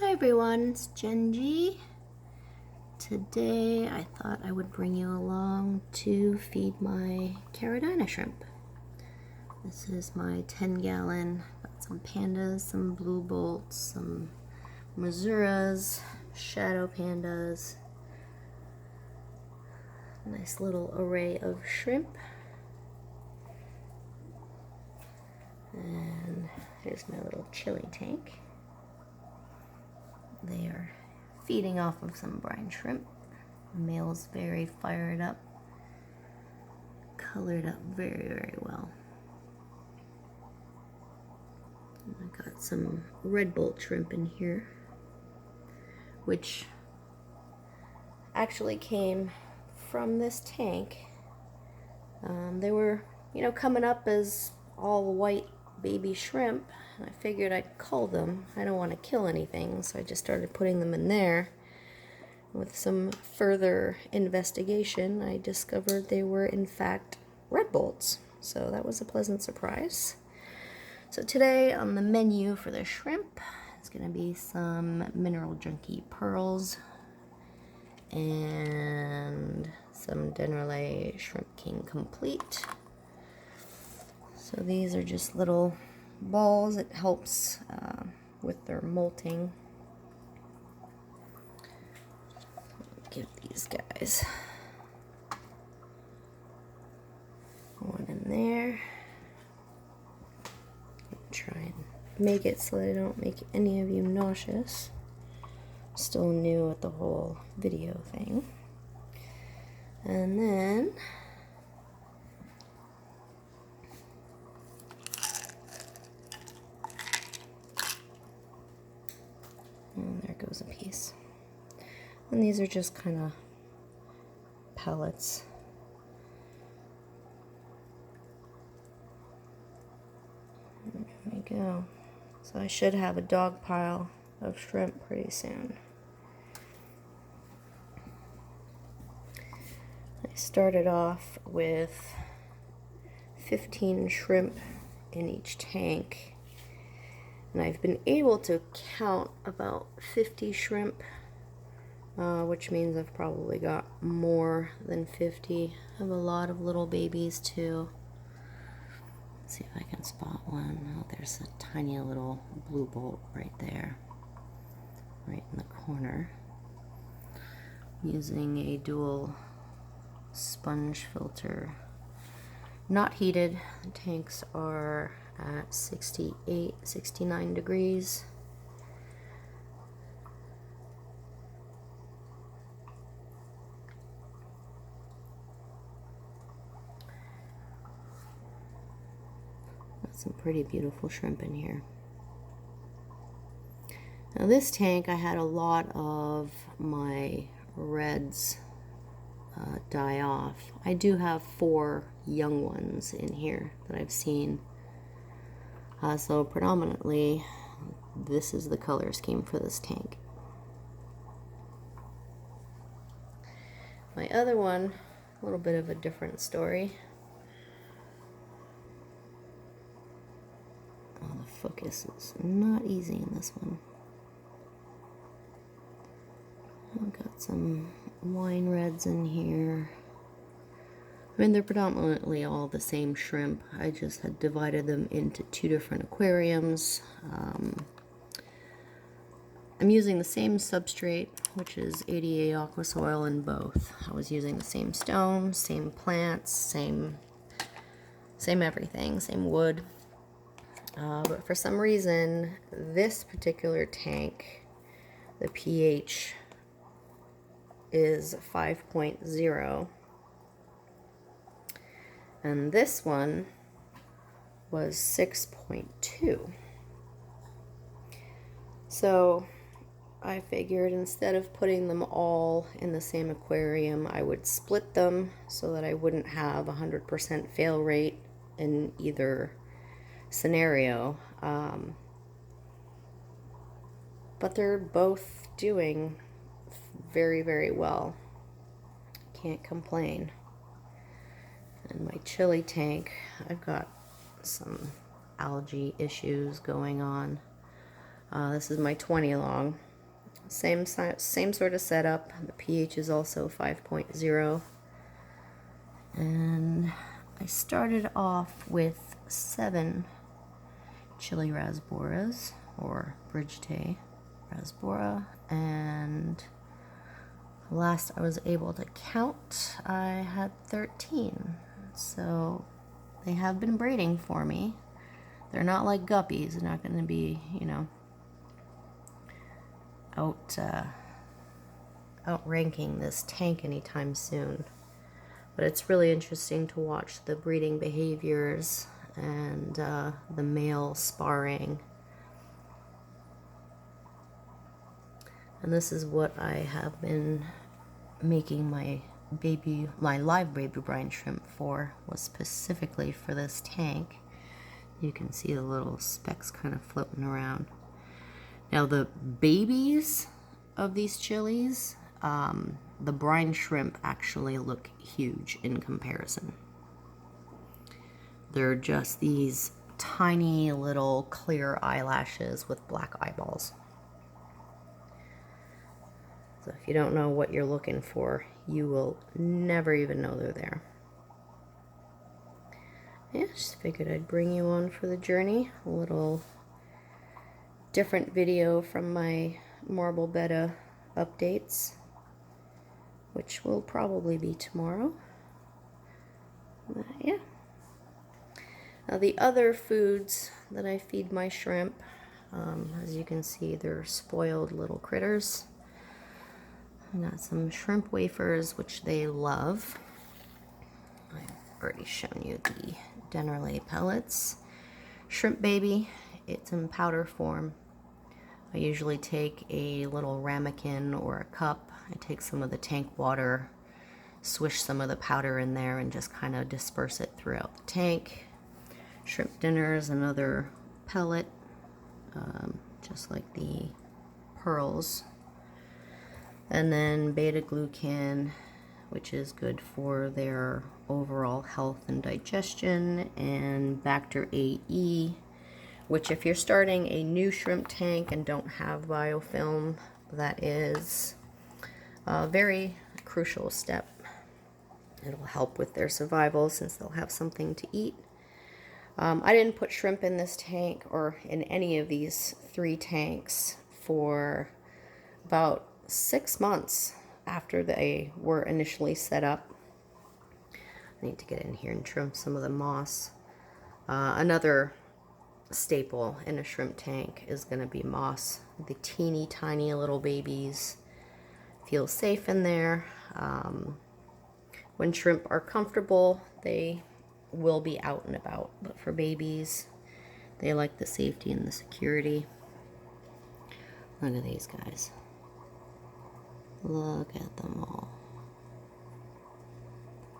Hi everyone, it's Genji. Today I thought I would bring you along to feed my Caridina shrimp. This is my 10-gallon. Got some pandas, some blue bolts, some Misuras, shadow pandas. Nice little array of shrimp. And here's my little chili tank. They are feeding off of some brine shrimp. The male's very fired up, colored up very, very well. And I got some red bolt shrimp in here, which actually came from this tank. They were, coming up as all white baby shrimp. I figured I'd cull them. I don't want to kill anything, so I just started putting them in there. With some further investigation, I discovered they were in fact red bolts, so that was a pleasant surprise. So today on the menu for the shrimp is going to be some mineral junkie pearls and some Denrelais Shrimp King Complete. So these are just little balls. It helps with their molting. Get these guys one in there. Try and make it so that I don't make any of you nauseous. Still new at the whole video thing. And then there goes a piece. And these are just kind of pellets. There we go. So I should have a dog pile of shrimp pretty soon. I started off with 15 shrimp in each tank. And I've been able to count about 50 shrimp, which means I've probably got more than 50. I have a lot of little babies too. Let's see if I can spot one. Oh, there's a tiny little blue bolt right there, right in the corner. I'm using a dual sponge filter. Not heated. The tanks are at 68, 69 degrees. Got some pretty beautiful shrimp in here. Now this tank, I had a lot of my reds die off. I do have 4 young ones in here that I've seen. So predominantly, this is the color scheme for this tank. My other one, a little bit of a different story. Oh, the focus is not easy in this one. I've got some wine reds in here. I mean, they're predominantly all the same shrimp. I just had divided them into 2 different aquariums. I'm using the same substrate, which is 80A aqua soil in both. I was using the same stone, same plants, same everything, same wood. But for some reason, this particular tank, the pH is 5.0. And this one was 6.2. So I figured instead of putting them all in the same aquarium, I would split them so that I wouldn't have 100% fail rate in either scenario. But they're both doing very, very well. Can't complain. And my chili tank, I've got some algae issues going on. This is my 20 long. Same sort of setup. The pH is also 5.0. And I started off with 7 Chili Rasboras, or Brigitte Rasbora, and last I was able to count, I had 13. So they have been breeding for me. They're not like guppies. They're not going to be, you know, outranking this tank anytime soon. But it's really interesting to watch the breeding behaviors and the male sparring. And this is what I have been making my live baby brine shrimp for, was specifically for this tank. You can see the little specks kind of floating around. Now the babies of these chilies, the brine shrimp actually look huge in comparison. They're just these tiny little clear eyelashes with black eyeballs. So if you don't know what you're looking for, you will never even know they're there. Yeah, just figured I'd bring you on for the journey. A little different video from my marble betta updates, which will probably be tomorrow. Yeah. Now the other foods that I feed my shrimp, as you can see, they're spoiled little critters. I got some shrimp wafers, which they love. I've already shown you the Dennerle pellets. Shrimp baby, it's in powder form. I usually take a little ramekin or a cup. I take some of the tank water, swish some of the powder in there, and just kind of disperse it throughout the tank. Shrimp dinners, another pellet, just like the pearls. And then beta glucan, which is good for their overall health and digestion, and Bacter AE, which if you're starting a new shrimp tank and don't have biofilm, that is a very crucial step. It'll help with their survival since they'll have something to eat. I didn't put shrimp in this tank or in any of these 3 tanks for about 6 months after they were initially set up. I need to get in here and trim some of the moss. Another staple in a shrimp tank is going to be moss. The teeny tiny little babies feel safe in there. When shrimp are comfortable, they will be out and about, but for babies, they like the safety and the security. Look at these guys. Look at them all.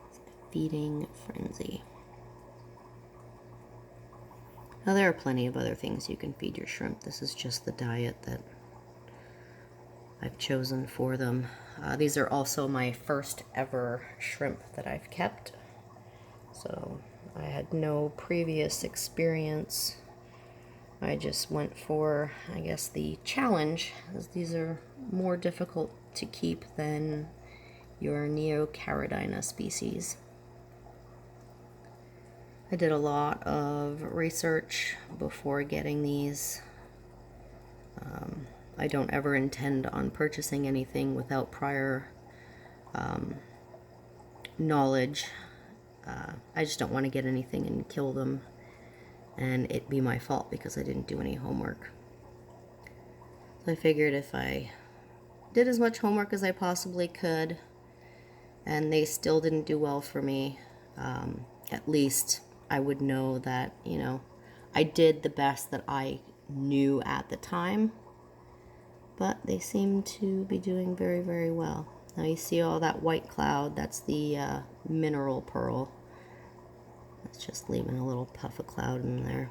It's a feeding frenzy. Now there are plenty of other things you can feed your shrimp. This is just the diet that I've chosen for them. These are also my first ever shrimp that I've kept. So I had no previous experience. I just went for, I guess, the challenge, as these are more difficult to keep than your Caridina species. I did a lot of research before getting these. I don't ever intend on purchasing anything without prior knowledge. I just don't want to get anything and kill them and it be my fault because I didn't do any homework. So I figured if I did as much homework as I possibly could and they still didn't do well for me, at least I would know that, you know, I did the best that I knew at the time, but they seem to be doing very, very well. Now you see all that white cloud, that's the mineral pearl. It's just leaving a little puff of cloud in there.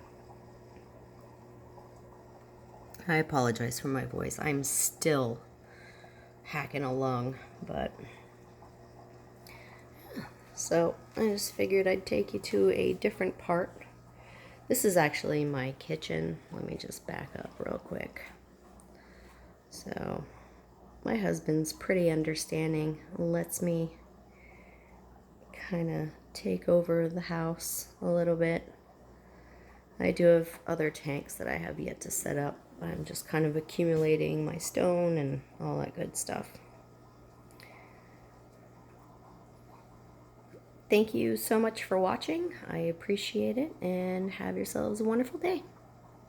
I apologize for my voice. I'm still hacking a lung, but so I just figured I'd take you to a different part. This is actually my kitchen. Let me just back up real quick. So my husband's pretty understanding, lets me kind of take over the house a little bit. I do have other tanks that I have yet to set up. I'm just kind of accumulating my stone and all that good stuff. Thank you so much for watching. I appreciate it, and have yourselves a wonderful day.